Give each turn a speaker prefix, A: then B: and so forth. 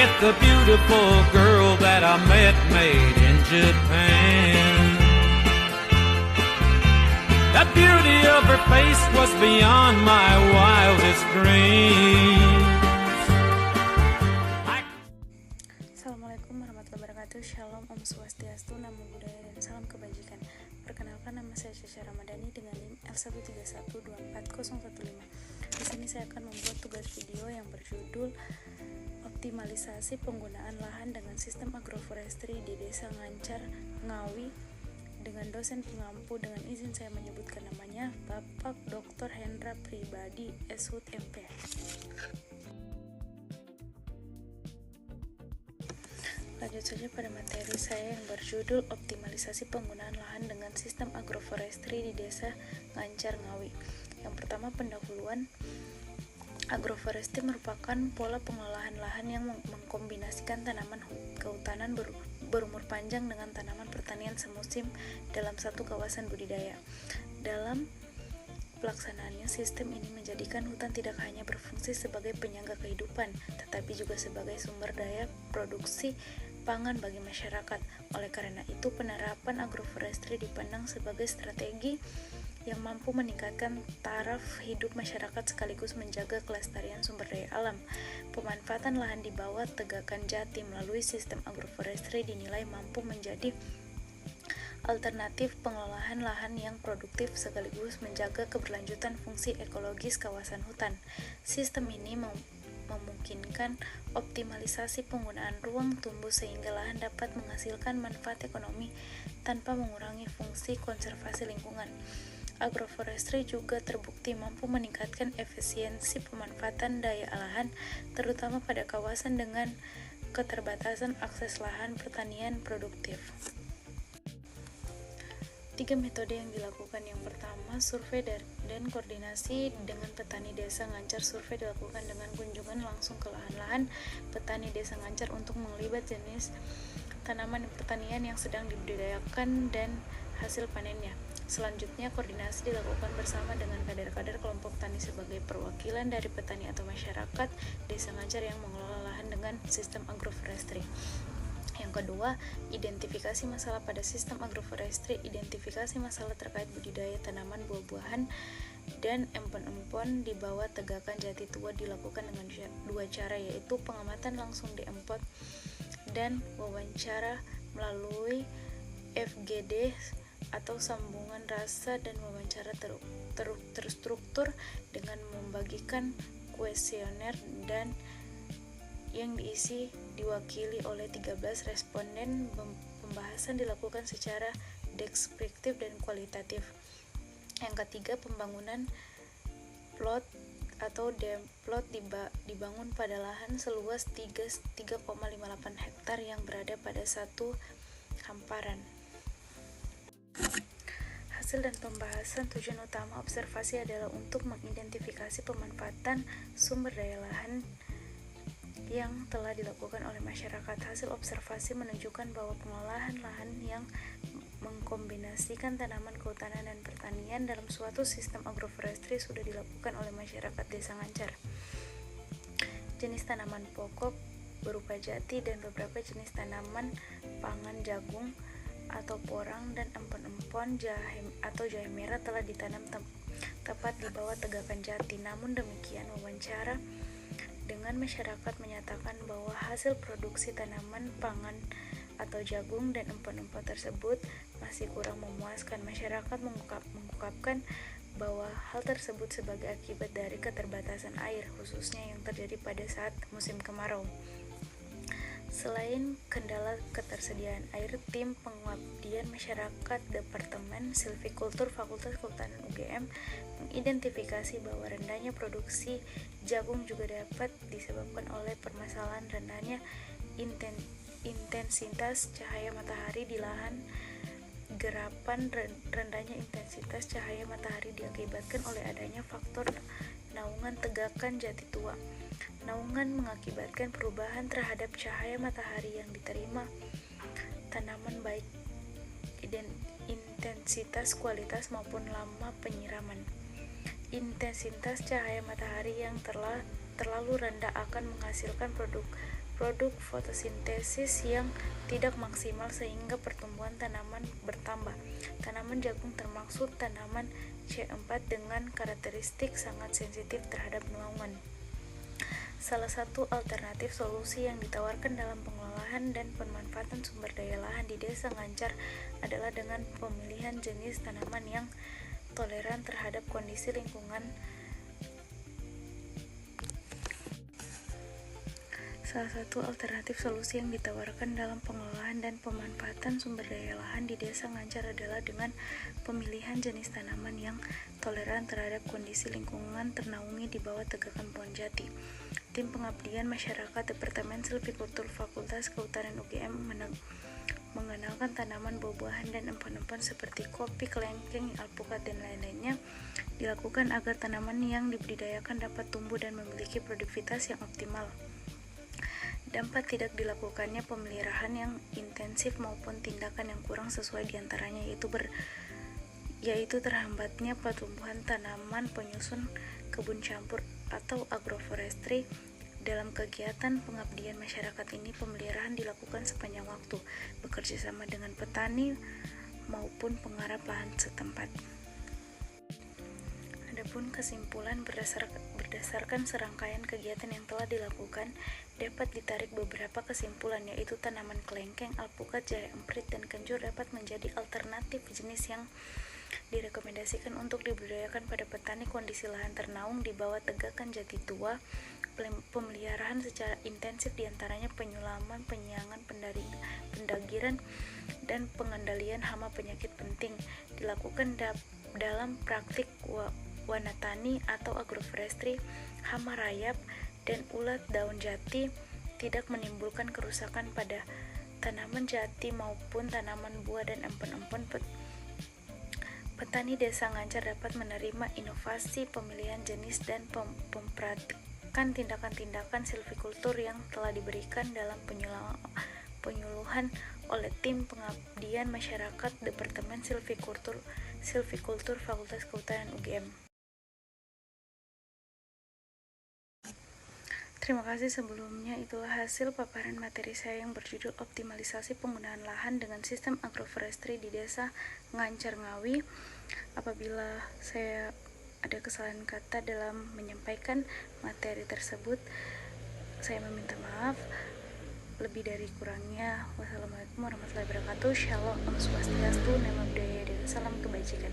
A: met the beautiful girl that I met made in Japan. The beauty of her face was beyond my wildest dreams.
B: Assalamualaikum warahmatullahi wabarakatuh. Shalom, Om Swastiastu, Namo Buddhaya, dan salam kebajikan. Perkenalkan, nama saya Caca Ramadhani dengan NIM L131240115. Di sini saya akan membuat tugas video yang berjudul optimalisasi penggunaan lahan dengan sistem agroforestry di Desa Ngancar, Ngawi, dengan dosen pengampu. Dengan izin saya menyebutkan namanya, Bapak Dr. Hendra Pribadi SHUT MP. Lanjut saja pada materi saya yang berjudul optimalisasi penggunaan lahan dengan sistem agroforestry di Desa Ngancar, Ngawi. Yang pertama, pendahuluan. Agroforestry merupakan pola pengelolaan lahan yang mengkombinasikan tanaman kehutanan berumur panjang dengan tanaman pertanian semusim dalam satu kawasan budidaya. Dalam pelaksanaannya, sistem ini menjadikan hutan tidak hanya berfungsi sebagai penyangga kehidupan, tetapi juga sebagai sumber daya produksi pangan bagi masyarakat. Oleh karena itu, penerapan agroforestry dipandang sebagai strategi yang mampu meningkatkan taraf hidup masyarakat sekaligus menjaga kelestarian sumber daya alam. Pemanfaatan lahan di bawah tegakan jati melalui sistem agroforestry dinilai mampu menjadi alternatif pengelolaan lahan yang produktif sekaligus menjaga keberlanjutan fungsi ekologis kawasan hutan. Sistem ini memungkinkan optimalisasi penggunaan ruang tumbuh sehingga lahan dapat menghasilkan manfaat ekonomi tanpa mengurangi fungsi konservasi lingkungan. Agroforestry juga terbukti mampu meningkatkan efisiensi pemanfaatan daya lahan, terutama pada kawasan dengan keterbatasan akses lahan pertanian produktif. 3 metode yang dilakukan. Yang pertama, survei dan koordinasi dengan petani desa Ngancar. Survei dilakukan dengan kunjungan langsung ke lahan-lahan petani desa Ngancar untuk melihat jenis tanaman pertanian yang sedang dibudidayakan dan hasil panennya. Selanjutnya, koordinasi dilakukan bersama dengan kader-kader kelompok tani sebagai perwakilan dari petani atau masyarakat desa Ngancar yang mengelola lahan dengan sistem agroforestry. Yang kedua, identifikasi masalah pada sistem agroforestry. Identifikasi masalah terkait budidaya tanaman buah-buahan dan empon-empon di bawah tegakan jati tua dilakukan dengan 2 cara, yaitu pengamatan langsung di empon dan wawancara melalui FGD atau sambungan rasa, dan wawancara terstruktur dengan membagikan kuesioner dan yang diisi diwakili oleh 13 responden. Pembahasan dilakukan secara deskriptif dan kualitatif. Yang ketiga, pembangunan plot atau demplot dibangun pada lahan seluas 3,58 hektar yang berada pada satu hamparan. Hasil dan pembahasan. Tujuan utama observasi adalah untuk mengidentifikasi pemanfaatan sumber daya lahan yang telah dilakukan oleh masyarakat. Hasil observasi menunjukkan bahwa pengolahan lahan yang mengkombinasikan tanaman kehutanan dan pertanian dalam suatu sistem agroforestry sudah dilakukan oleh masyarakat desa Ngancar. Jenis tanaman pokok berupa jati dan beberapa jenis tanaman pangan jagung atau porang dan empon-empon jahe atau jahe merah telah ditanam tepat di bawah tegakan jati. Namun demikian, wawancara dengan masyarakat menyatakan bahwa hasil produksi tanaman pangan atau jagung dan empon-empon tersebut masih kurang memuaskan. Masyarakat mengungkapkan bahwa hal tersebut sebagai akibat dari keterbatasan air, khususnya yang terjadi pada saat musim kemarau. Selain kendala ketersediaan air, tim pengabdian masyarakat Departemen Silvikultur Fakultas Kehutanan UGM mengidentifikasi bahwa rendahnya produksi jagung juga dapat disebabkan oleh permasalahan rendahnya intensitas cahaya matahari di lahan. Gerapan rendahnya intensitas cahaya matahari diakibatkan oleh adanya faktor naungan tegakan jati tua. Naungan mengakibatkan perubahan terhadap cahaya matahari yang diterima tanaman, baik intensitas, kualitas maupun lama penyiraman. Intensitas cahaya matahari yang terlalu rendah akan menghasilkan produk fotosintesis yang tidak maksimal sehingga pertumbuhan tanaman bertambah. Tanaman jagung termasuk tanaman C4 dengan karakteristik sangat sensitif terhadap naungan. Salah satu alternatif solusi yang ditawarkan dalam pengelolaan dan pemanfaatan sumber daya lahan di Desa Ngancar adalah dengan pemilihan jenis tanaman yang toleran terhadap kondisi lingkungan. Salah satu alternatif solusi yang ditawarkan dalam pengelolaan dan pemanfaatan sumber daya lahan di Desa Ngancar adalah dengan pemilihan jenis tanaman yang toleran terhadap kondisi lingkungan ternaungi di bawah tegakan pohon jati. Tim Pengabdian Masyarakat Departemen Silvikultur Fakultas Kehutanan UGM mengenalkan tanaman buah-buahan dan empon-empon seperti kopi, kelengkeng, alpukat, dan lain-lainnya dilakukan agar tanaman yang dibudidayakan dapat tumbuh dan memiliki produktivitas yang optimal. Dampak tidak dilakukannya pemeliharaan yang intensif maupun tindakan yang kurang sesuai diantaranya yaitu terhambatnya pertumbuhan tanaman penyusun kebun campur atau agroforestry. Dalam kegiatan pengabdian masyarakat ini, pemeliharaan dilakukan sepanjang waktu, bekerja sama dengan petani maupun penggarap lahan setempat. Adapun kesimpulan berdasarkan serangkaian kegiatan yang telah dilakukan, dapat ditarik beberapa kesimpulan, yaitu tanaman kelengkeng, alpukat, jahe emprit, dan kenjur dapat menjadi alternatif jenis yang direkomendasikan untuk dibudidayakan pada petani kondisi lahan ternaung di bawah tegakan jati tua. Pemeliharaan secara intensif diantaranya penyulaman, penyiangan, pendagiran, dan pengendalian hama penyakit penting dilakukan dalam praktik wanatani atau agroforestry. Hama rayap dan ulat daun jati tidak menimbulkan kerusakan pada tanaman jati maupun tanaman buah dan empon-empon. Petani Desa Ngancar dapat menerima inovasi pemilihan jenis dan mempraktikkan tindakan-tindakan silvikultur yang telah diberikan dalam penyuluhan oleh tim pengabdian masyarakat Departemen Silvikultur Fakultas Kehutanan UGM. Terima kasih sebelumnya. Itulah hasil paparan materi saya yang berjudul optimalisasi penggunaan lahan dengan sistem agroforestry di Desa Ngancar Ngawi. Apabila saya ada kesalahan kata dalam menyampaikan materi tersebut, saya meminta maaf. Lebih dari kurangnya, wassalamualaikum warahmatullahi wabarakatuh. Shalom, Om Swastiastu, Namo Buddhaya, dan salam kebajikan.